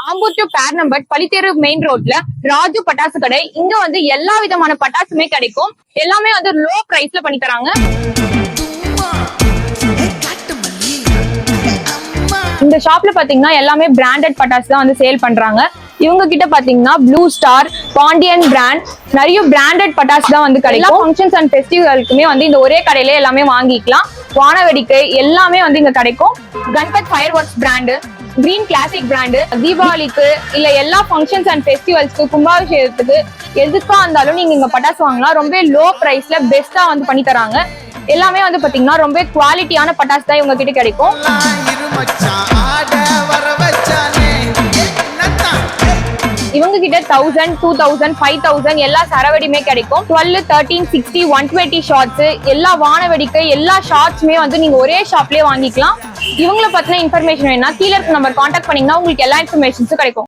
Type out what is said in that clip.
Ambur to பேர் number பள்ளித்தெரு main ரோட்ல ராஜு பட்டாசு கடை. இங்க வந்து எல்லா விதமான பட்டாசுமே கிடைக்கும். எல்லாமே வந்து லோ பிரைஸ்ல பண்ணி தராங்க. இந்த ஷாப்ல பாத்தீங்கன்னா எல்லாமே பிராண்டட் பட்டாசு தான் வந்து சேல் பண்றாங்க. இவங்க கிட்ட பாத்தீங்கன்னா ப்ளூ ஸ்டார், பாண்டியன் பிராண்ட், நிறைய பிராண்டட் பட்டாசு தான் வந்து கிடைக்கும். ஃபங்க்ஷன்ஸ் அண்ட் ஃபெஸ்டிவல்க்குமே வந்து இந்த ஒரே கடையில எல்லாமே வாங்கிக்கலாம். வானவெடிக்கை எல்லாமே வந்து இங்க கிடைக்கும். Ganapath fireworks brand, green classic brand, தீபாவளிக்கு இல்ல எல்லா ஃபங்க்ஷன்ஸ் அண்ட் ஃபெஸ்டிவல்ஸ்க்கு, கும்பாபிஷேகத்துக்கு எதுக்கா இருந்தாலும் நீங்க இங்க பட்டாசு வாங்கலாம். ரொம்ப லோ பிரைஸ்ல பெஸ்டா வந்து பண்ணி தராங்க. எல்லாமே வந்து பாத்தீங்கன்னா ரொம்ப குவாலிட்டியான பட்டாசு தான் இவங்க கிட்ட கிடைக்கும். இவங்க கிட்ட 1000, 2000, 5000 எல்லா சரவெடியுமே கிடைக்கும். 12, 13, 60, 120 ஷார்ட்ஸ், எல்லா வானவெடிக்கை எல்லா ஷார்ட்ஸுமே வந்து நீங்க ஒரே ஷாப்லயே வாங்கிக்கலாம். இவங்களை பத்தின இன்ஃபர்மேஷன் வேணா கீழே இருக்க நம்பர் கான்டாக்ட் பண்ணீங்கன்னா உங்களுக்கு எல்லா இன்ஃபர்மேஷன்ஸும் கிடைக்கும்.